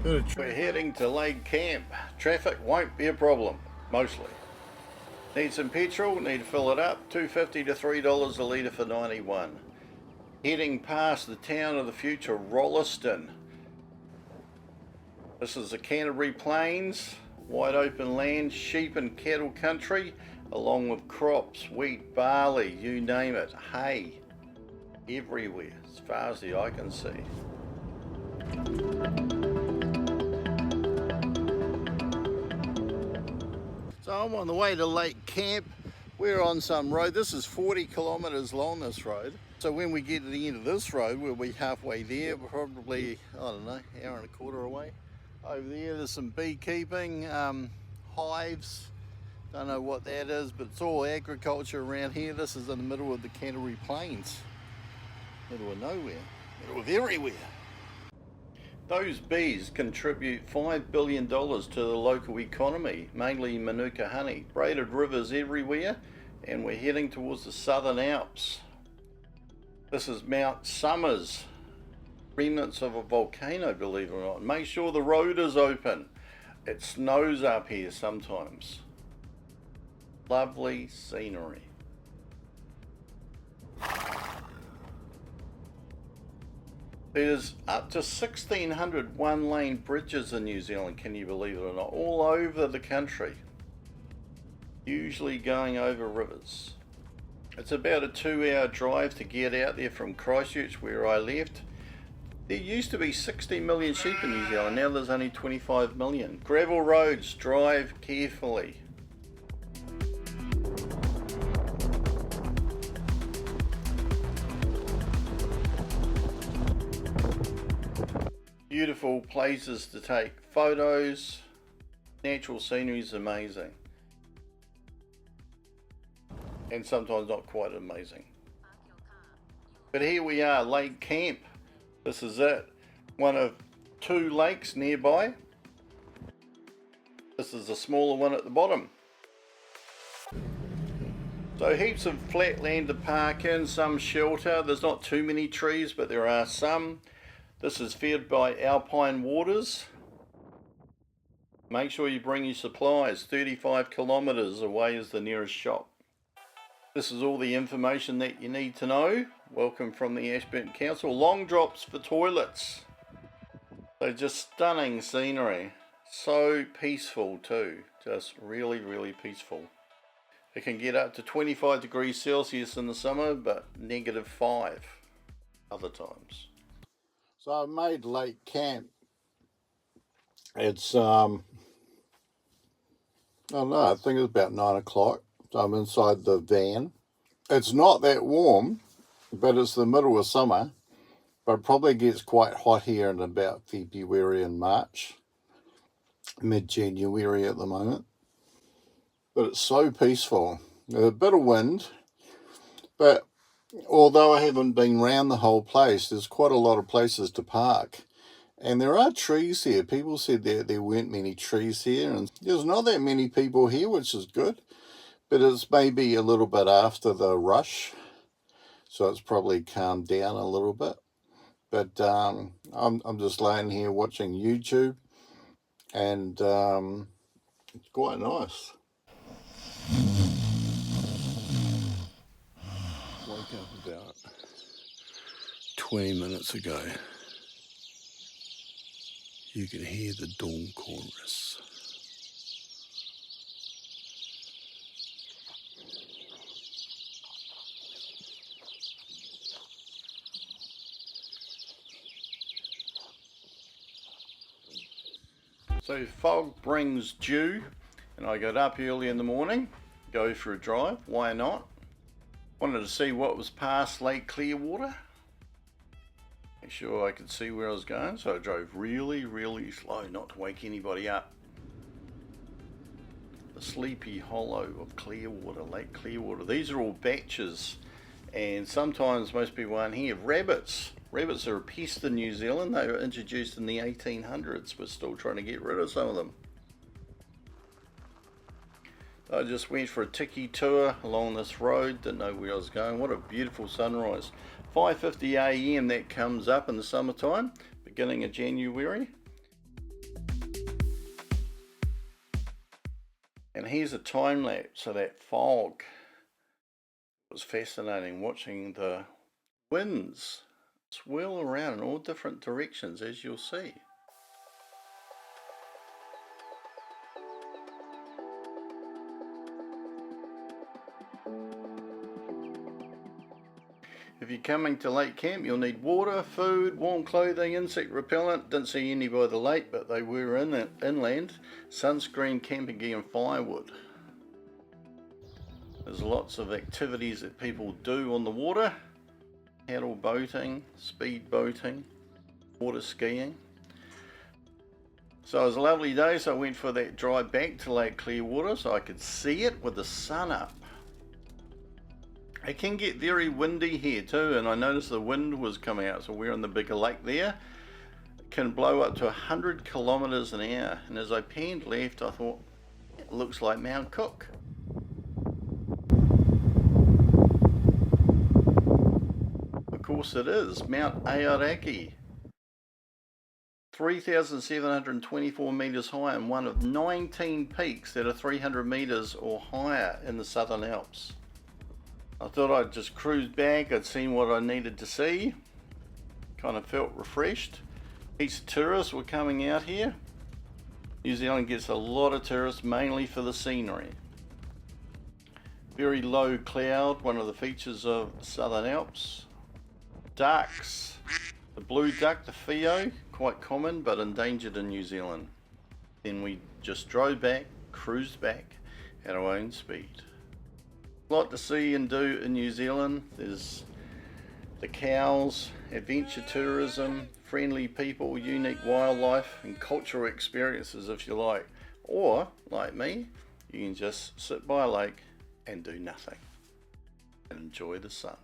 We're heading to alike.I'm. Traffic won't be a problem, mostly. Need some petrol, need to fill it up, $2.50 to $3 a litre for 91. Heading past the town of the future, Rolleston. This is the Canterbury Plains, wide open land, sheep and cattle country, along with crops, wheat, barley, you name it, hay, everywhere, as far as the eye can see. So I'm on the way to alike.I'm. We're on some road. This is 40 kilometres long, this road. So when we get to the end of this road, we'll be halfway there, probably, I don't know, hour and a quarter away. Over there's some beekeeping, hives. Don't know what that is, but it's all agriculture around here. This is in the middle of the Canterbury Plains. Middle of nowhere, middle of everywhere. Those bees contribute $5 billion to the local economy, mainly Manuka honey. Braided rivers everywhere, and we're heading towards the Southern Alps. This is Mount Somers, remnants of a volcano, believe it or not. Make sure the road is open. It snows up here sometimes. Lovely scenery. There's up to 1,600 one-lane bridges in New Zealand, can you believe it or not, all over the country, usually going over rivers. It's about a 2-hour drive to get out there from Christchurch, where I left. There used to be 60 million sheep in New Zealand, now there's only 25 million. Gravel roads, drive carefully. Beautiful places to take photos. Natural scenery is amazing. And sometimes not quite amazing. But here we are, alike.I'm. This is it. One of 2 lakes nearby. This is the smaller one at the bottom. So heaps of flat land to park in, some shelter. There's not too many trees, but there are some. This is fed by alpine waters. Make sure you bring your supplies. 35 kilometres away is the nearest shop. This is all the information that you need to know. Welcome from the Ashburton Council. Long drops for toilets. So just stunning scenery. So peaceful too. Just really, really peaceful. It can get up to 25 degrees Celsius in the summer, but -5 other times. So I made alike.I'm. It's, I don't know, I think it's about 9 o'clock. So I'm inside the van. It's not that warm, but it's the middle of summer. But it probably gets quite hot here in about February and March. Mid-January at the moment. But it's so peaceful. There's a bit of wind, but although I haven't been round the whole place, there's quite a lot of places to park. And there are trees here. People said that there weren't many trees here, and there's not that many people here, which is good. But it's maybe a little bit after the rush, so it's probably calmed down a little bit. But I'm just laying here watching YouTube, and it's quite nice. Woke up about 20 minutes ago. You can hear the dawn chorus. So fog brings dew, and I got up early in the morning, go for a drive, why not? Wanted to see what was past Lake Clearwater. Make sure I could see where I was going, so I drove really, really slow, not to wake anybody up. The Sleepy Hollow of Clearwater, Lake Clearwater. These are all batches, and sometimes most people aren't here. Rabbits. Rabbits are a pest in New Zealand. They were introduced in the 1800s. We're still trying to get rid of some of them. I just went for a tiki tour along this road, didn't know where I was going. What a beautiful sunrise. 5:50 AM that comes up in the summertime, beginning of January. And here's a time lapse of that fog. It was fascinating watching the winds swirl around in all different directions, as you'll see. If you're coming to lake camp, you'll need water, food, warm clothing, insect repellent. Didn't see any by the lake, but they were inland. Sunscreen, camping gear and firewood. There's lots of activities that people do on the water. Paddle boating, speed boating, water skiing. So it was a lovely day, so I went for that drive back to Lake Clearwater so I could see it with the sun up. It can get very windy here too, and I noticed the wind was coming out, so we're in the bigger lake there. It can blow up to 100 kilometers an hour, and as I panned left I thought, it looks like Mount Cook. Of course it is, Mount Aoraki. 3,724 meters high and one of 19 peaks that are 300 meters or higher in the Southern Alps. I thought I'd just cruise back. I'd seen what I needed to see. Kind of felt refreshed. Heaps of tourists were coming out here. New Zealand gets a lot of tourists, mainly for the scenery. Very low cloud, one of the features of Southern Alps. Ducks. The blue duck, the Fio, quite common but endangered in New Zealand. Then we just drove back, cruised back at our own speed. A lot to see and do in New Zealand. There's the cows, adventure tourism, friendly people, unique wildlife and cultural experiences if you like. Or, like me, you can just sit by a lake and do nothing and enjoy the sun.